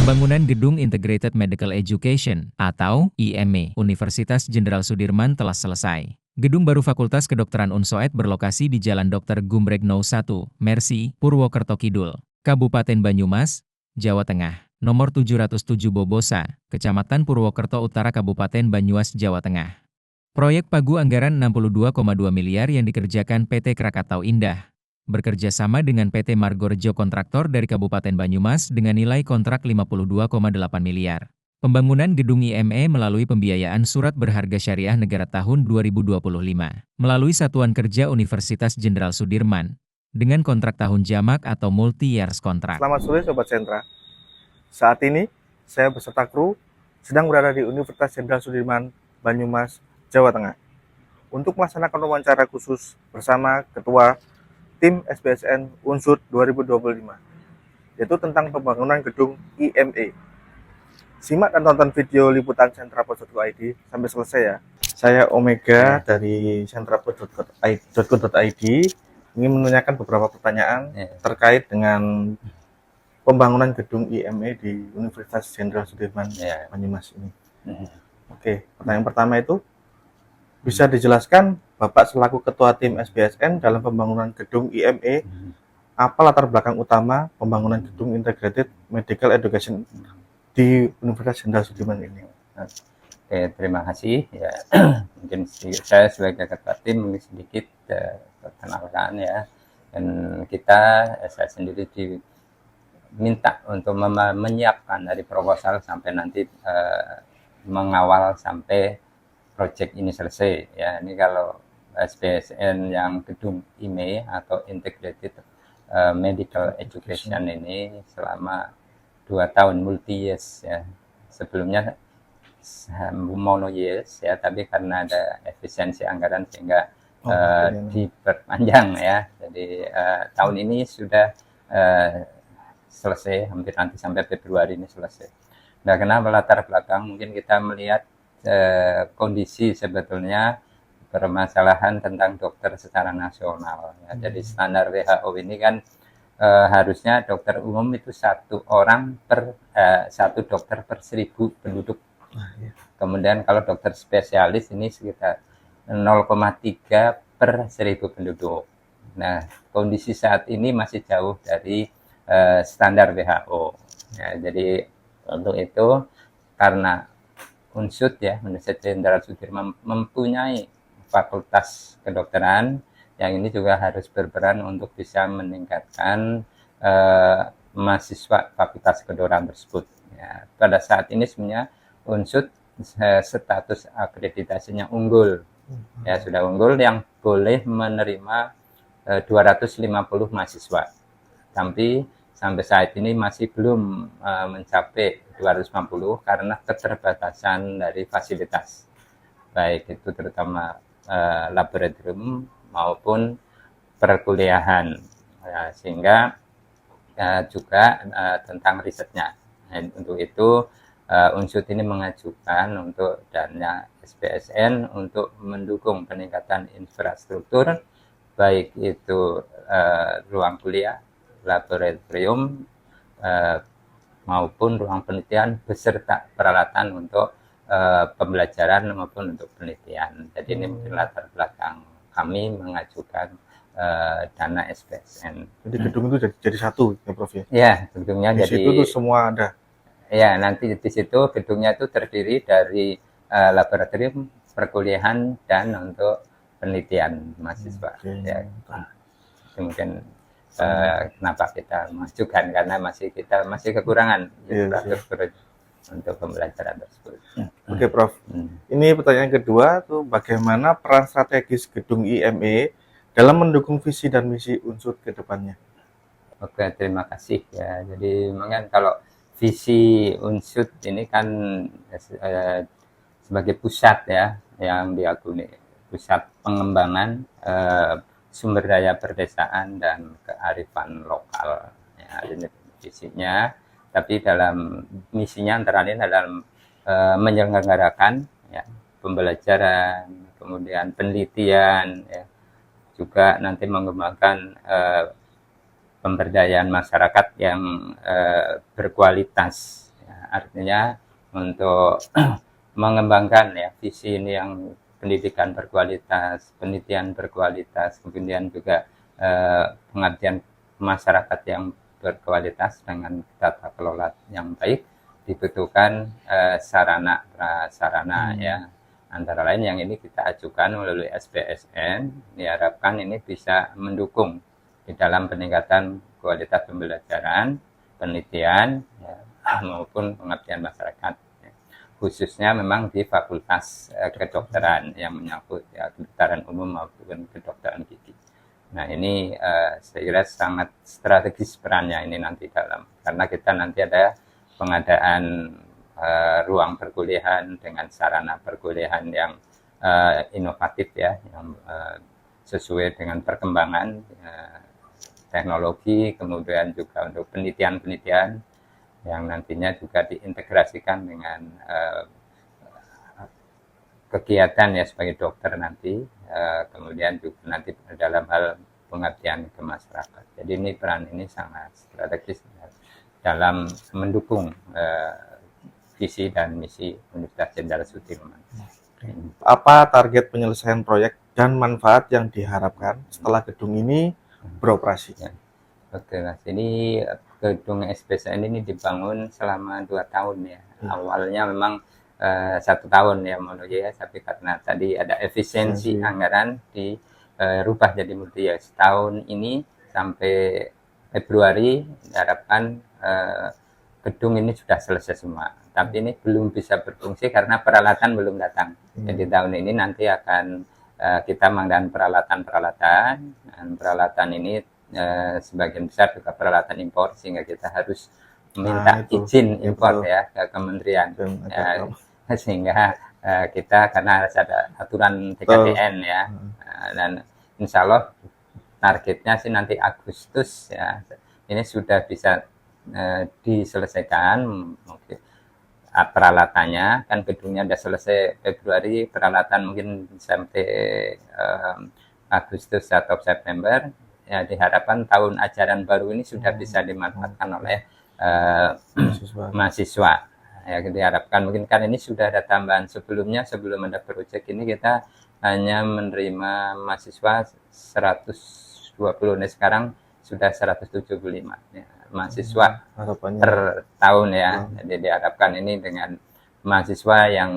Pembangunan Gedung Integrated Medical Education atau IME Universitas Jenderal Sudirman telah selesai. Gedung baru Fakultas Kedokteran Unsoed berlokasi di Jalan Dr. Gumbregno 1, Mersi, Purwokerto Kidul, Kabupaten Banyumas, Jawa Tengah. Nomor 707 Bobosa, Kecamatan Purwokerto Utara, Kabupaten Banyumas, Jawa Tengah. Proyek pagu anggaran 62,2 miliar yang dikerjakan PT Krakatau Indah bekerja sama dengan PT Margorejo Kontraktor dari Kabupaten Banyumas dengan nilai kontrak 52,8 miliar. Pembangunan gedung IME melalui pembiayaan surat berharga syariah negara tahun 2025 melalui Satuan Kerja Universitas Jenderal Sudirman dengan kontrak tahun jamak atau multi-years kontrak. Selamat sore Sobat Sentra. Saat ini saya beserta kru sedang berada di Universitas Jenderal Sudirman, Banyumas, Jawa Tengah untuk melaksanakan wawancara khusus bersama Ketua Tim SBSN Unsud 2025, yaitu tentang pembangunan gedung IME. Simak dan tonton video liputan sentrapos.co.id sampai selesai ya. Saya Omega dari sentrapos.co.id ingin menanyakan beberapa pertanyaan terkait dengan pembangunan gedung IME di Universitas Jenderal Sudirman, Banyumas ini. Oke, pertanyaan pertama itu, bisa dijelaskan Bapak selaku Ketua Tim SBSN dalam pembangunan gedung IME, apa latar belakang utama pembangunan gedung Integrated Medical Education di Universitas Jenderal Sudirman ini? Oke, terima kasih. Ya, mungkin saya sebagai Ketua Tim mungkin sedikit perkenalkan ya. Dan saya sendiri diminta untuk menyiapkan dari proposal sampai nanti mengawal sampai proyek ini selesai. Ya, ini kalau SBSN yang gedung IME atau Integrated Medical Education ini selama 2 tahun multi years ya. Sebelumnya mono years ya, tapi karena ada efisiensi anggaran sehingga diperpanjang ya. Jadi tahun ini sudah selesai, hampir nanti sampai Februari ini selesai. Nah, kenapa latar belakang? Mungkin kita melihat kondisi sebetulnya permasalahan tentang dokter secara nasional ya. Jadi standar WHO ini kan harusnya dokter umum itu satu dokter per 1.000 penduduk. Kemudian kalau dokter spesialis ini sekitar 0,3 per 1.000 penduduk. Nah, kondisi saat ini masih jauh dari standar WHO ya. Jadi untuk itu karena Unsud ya, Universitas Jenderal Sudirman mempunyai fakultas kedokteran yang ini juga harus berperan untuk bisa meningkatkan mahasiswa fakultas kedokteran tersebut. Ya, pada saat ini sebenarnya Unsud status akreditasinya unggul, ya sudah unggul yang boleh menerima 250 mahasiswa. Tapi sampai saat ini masih belum mencapai 250 karena keterbatasan dari fasilitas, baik itu terutama laboratorium maupun perkuliahan ya, sehingga juga tentang risetnya. Nah, untuk itu Unsud ini mengajukan untuk dana SBSN untuk mendukung peningkatan infrastruktur baik itu ruang kuliah, laboratorium maupun ruang penelitian beserta peralatan untuk pembelajaran maupun untuk penelitian. Jadi ini mungkin latar belakang kami mengajukan dana SBSN. Jadi gedung itu jadi satu ya Prof ya? Ya, gedungnya di jadi situ tuh semua ada. Ya, nanti di situ gedungnya itu terdiri dari laboratorium, perkuliahan dan untuk penelitian mahasiswa. Ya, mungkin kenapa kita mengajukan karena kita masih kekurangan infrastruktur untuk pembelajaran tersebut. Oke Prof, ini pertanyaan kedua tuh, bagaimana peran strategis gedung IME dalam mendukung visi dan misi Unsud ke depannya? Oke, terima kasih ya. Jadi mungkin kalau visi Unsud ini kan sebagai pusat ya, yang diakui pusat pengembangan sumber daya perdesaan dan kearifan lokal ya, ini visinya. Tapi dalam misinya antara lain dalam menyelenggarakan ya, pembelajaran, kemudian penelitian, ya. Juga nanti mengembangkan pemberdayaan masyarakat yang berkualitas. Ya, artinya untuk mengembangkan ya visi ini yang pendidikan berkualitas, penelitian berkualitas, kemudian juga pengabdian masyarakat yang berkualitas dengan tata kelola yang baik, dibutuhkan sarana prasarana ya. Antara lain yang ini kita ajukan melalui SPSN, diharapkan ini bisa mendukung di dalam peningkatan kualitas pembelajaran, penelitian ya, maupun pengabdian masyarakat. Ya. Khususnya memang di Fakultas Kedokteran yang menyangkut ya, kedokteran umum maupun kedokteran gigi. Nah ini saya kira sangat strategis perannya ini nanti karena kita nanti ada pengadaan ruang perkuliahan dengan sarana perkuliahan yang inovatif ya, yang sesuai dengan perkembangan teknologi, kemudian juga untuk penelitian-penelitian yang nantinya juga diintegrasikan dengan kegiatan ya sebagai dokter nanti, kemudian juga nanti dalam hal pengabdian ke masyarakat. Jadi ini peran ini sangat strategis dalam mendukung visi dan misi Universitas Jenderal Sudirman. Apa target penyelesaian proyek dan manfaat yang diharapkan setelah gedung ini beroperasi? Ya. Oke, Mas. Ini gedung SPSN ini dibangun selama 2 tahun ya. Awalnya memang 1 tahun ya ya, tapi karena tadi ada efisiensi anggaran dirubah jadi multi ya. Setahun ini sampai Februari diharapkan gedung ini sudah selesai semua. Tapi ini belum bisa berfungsi karena peralatan belum datang. Jadi tahun ini nanti akan kita menggunakan peralatan-peralatan, dan peralatan ini sebagian besar juga peralatan impor, sehingga kita harus minta izin impor ya ke kementerian. Sehingga kita karena harus ada aturan TKDN ya, dan insya Allah targetnya sih nanti Agustus ya, ini sudah bisa diselesaikan mungkin peralatannya, kan gedungnya udah selesai Februari, peralatan mungkin sampai Agustus atau September ya, diharapkan tahun ajaran baru ini sudah bisa dimanfaatkan oleh mahasiswa ya. Diharapkan mungkin kan ini sudah ada tambahan sebelumnya, sebelum ada proyek ini kita hanya menerima mahasiswa 120, nah sekarang sudah 175 ya, mahasiswa per tahun ya. Jadi diharapkan ini dengan mahasiswa yang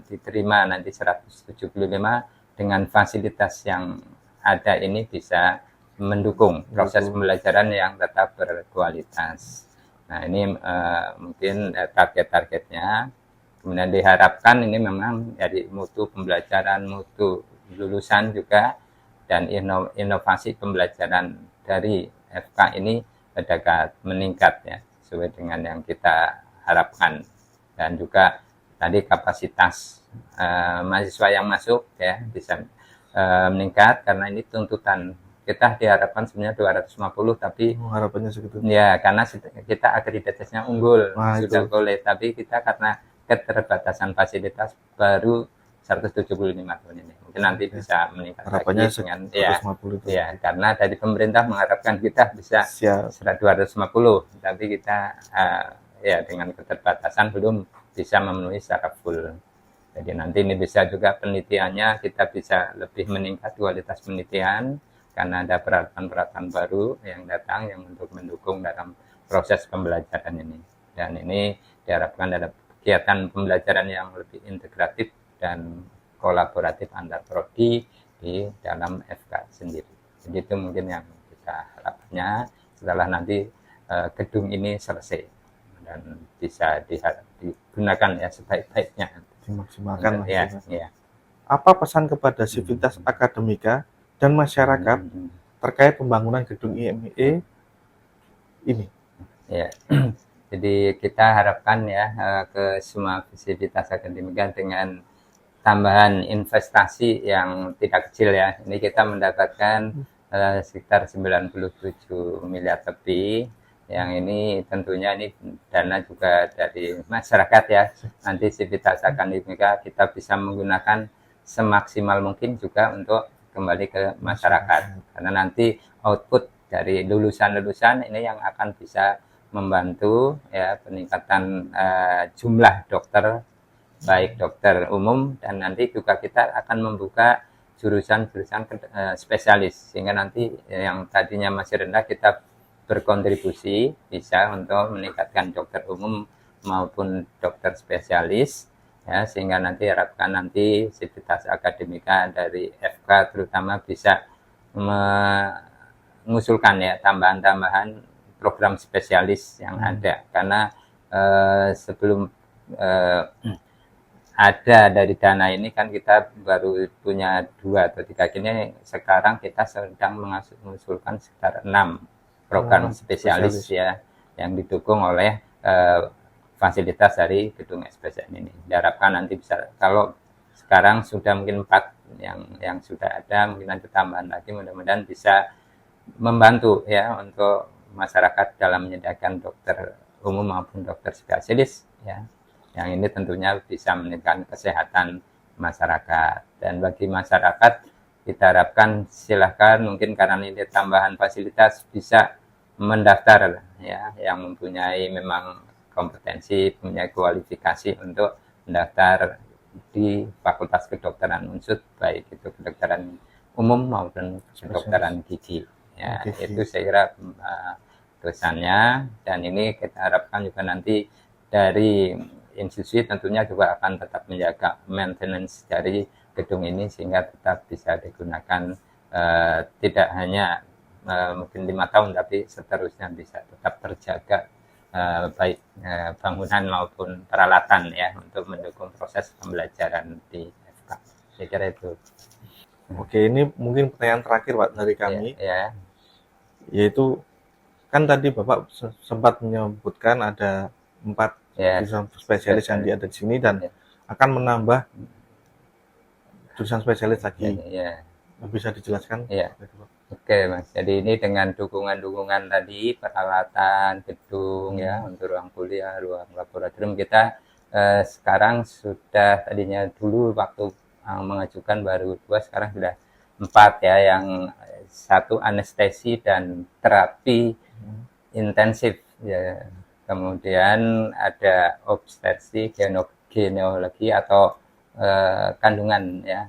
diterima nanti 175 dengan fasilitas yang ada ini bisa mendukung proses pembelajaran yang tetap berkualitas. Nah ini mungkin target-targetnya. Kemudian diharapkan ini memang dari mutu pembelajaran, mutu lulusan juga, dan inovasi pembelajaran dari FK ini dapat meningkat ya, sesuai dengan yang kita harapkan. Dan juga tadi kapasitas mahasiswa yang masuk ya bisa meningkat, karena ini tuntutan kita diharapkan sebenarnya 250, tapi harapannya segitu ya karena kita akreditasinya unggul sudah boleh, tapi kita karena keterbatasan fasilitas baru 175 tahun ini, mungkin nanti bisa meningkat harapannya lagi dengan 150 itu. Ya karena dari pemerintah mengharapkan kita bisa 250, tapi kita ya dengan keterbatasan belum bisa memenuhi secara full. Jadi nanti ini bisa juga penelitiannya kita bisa lebih meningkat kualitas penelitian karena ada peralatan-peralatan baru yang datang yang untuk mendukung dalam proses pembelajaran ini. Dan ini diharapkan ada kegiatan pembelajaran yang lebih integratif dan kolaboratif antar prodi di dalam FK sendiri. Jadi itu mungkin yang kita harapnya setelah nanti gedung ini selesai dan bisa digunakan ya sebaik-baiknya, dimaksimalkan ya, ya. Apa pesan kepada sivitas akademika dan masyarakat terkait pembangunan gedung IME ini? Ya. Jadi kita harapkan ya ke semua sivitas akademika dengan tambahan investasi yang tidak kecil ya. Ini kita mendapatkan sekitar 97 miliar lebih. Yang ini tentunya ini dana juga dari masyarakat ya. Nanti sivitas akademika kita bisa menggunakan semaksimal mungkin juga untuk kembali ke masyarakat. Karena nanti output dari lulusan-lulusan ini yang akan bisa membantu ya peningkatan jumlah dokter, baik dokter umum, dan nanti juga kita akan membuka jurusan-jurusan spesialis, sehingga nanti yang tadinya masih rendah kita berkontribusi bisa untuk meningkatkan dokter umum maupun dokter spesialis ya, sehingga nanti harapkan nanti sivitas akademika dari FK terutama bisa mengusulkan ya tambahan-tambahan program spesialis yang ada, karena sebelum ada dari dana ini kan kita baru punya 2 atau 3, kini sekarang kita sedang mengusulkan sekitar 6 program spesialis ya yang didukung oleh fasilitas dari gedung SPSN ini. Diharapkan nanti bisa, kalau sekarang sudah mungkin 4 yang sudah ada, mungkin nanti tambahan lagi, mudah-mudahan bisa membantu ya untuk masyarakat dalam menyediakan dokter umum maupun dokter spesialis ya. Yang ini tentunya bisa meningkatkan kesehatan masyarakat. Dan bagi masyarakat kita harapkan silahkan, mungkin karena ini tambahan fasilitas, bisa mendaftar ya yang mempunyai memang kompetensi, punya kualifikasi untuk mendaftar di Fakultas Kedokteran Unsud, baik itu kedokteran umum maupun kedokteran gigi. Ya, itu saya kira kesannya, dan ini kita harapkan juga nanti dari institusi tentunya juga akan tetap menjaga maintenance dari gedung ini sehingga tetap bisa digunakan tidak hanya mungkin 5 tahun, tapi seterusnya bisa tetap terjaga baik bangunan maupun peralatan ya untuk mendukung proses pembelajaran di FK. Saya kira itu. Oke, ini mungkin pertanyaan terakhir Pak dari kami, yaitu kan tadi Bapak sempat menyebutkan ada 4 jurusan spesialis yang ada di sini dan akan menambah jurusan spesialis lagi. Bisa dijelaskan? Oke Mas, jadi ini dengan dukungan-dukungan tadi, peralatan, gedung ya, untuk ruang kuliah, ruang laboratorium, kita sekarang sudah, tadinya dulu waktu mengajukan baru 2, sekarang sudah 4 ya, yang 1 anestesi dan terapi intensif ya. Kemudian ada obstetrisi, ginekologi atau kandungan ya,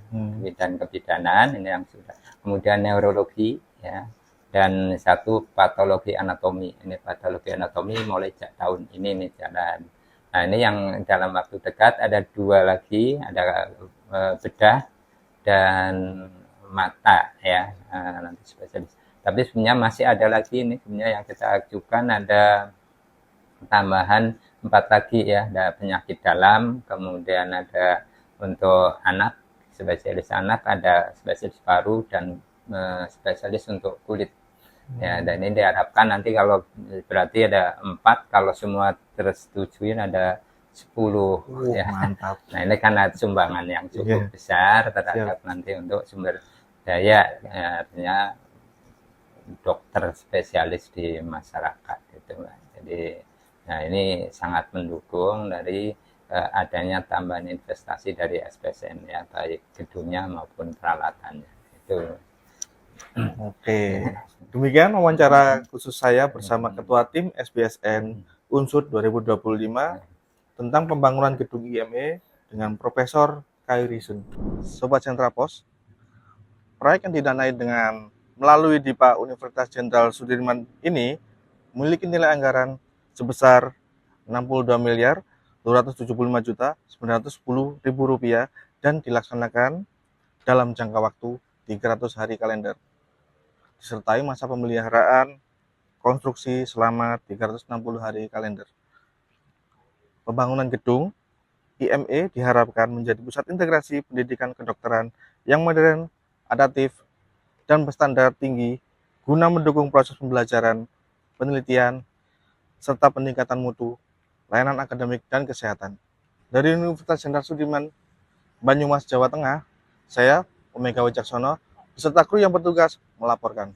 dan kebidanan, ini yang sudah. Kemudian neurologi ya, dan 1 patologi anatomi. Ini patologi anatomi mulai tahun ini jalan. Nah, ini yang dalam waktu dekat ada 2 lagi, ada bedah dan mata ya, nanti spesialis. Tapi sebenarnya masih ada lagi ini, sebenarnya yang kita ajukan ada tambahan 4 lagi ya, ada penyakit dalam, kemudian ada untuk anak, spesialis anak, ada spesialis paru, dan spesialis untuk kulit ya. Dan ini diharapkan nanti kalau berarti ada 4, kalau semua tersetujuin ada 10 ya. Mantap. Nah, ini kan ada sumbangan yang cukup besar terhadap nanti untuk sumber daya ya, artinya dokter spesialis di masyarakat gitu. Jadi nah, ini sangat mendukung dari adanya tambahan investasi dari SPSN ya, baik gedungnya maupun peralatannya. Itu. Oke. Demikian wawancara khusus saya bersama Ketua Tim SPSN Unsud 2025 tentang pembangunan gedung IME dengan Profesor Kairisun. Sobat Sentra Pos, proyek yang didanai dengan melalui DIPA Universitas Jenderal Sudirman ini memiliki nilai anggaran sebesar Rp62.275.910.000 dan dilaksanakan dalam jangka waktu 300 hari kalender, disertai masa pemeliharaan konstruksi selama 360 hari kalender. Pembangunan gedung IME diharapkan menjadi pusat integrasi pendidikan kedokteran yang modern, adaptif, dan berstandar tinggi guna mendukung proses pembelajaran, penelitian, serta peningkatan mutu, layanan akademik, dan kesehatan. Dari Universitas Jenderal Sudirman, Banyumas, Jawa Tengah, saya, Omega Wicaksono, beserta kru yang bertugas melaporkan.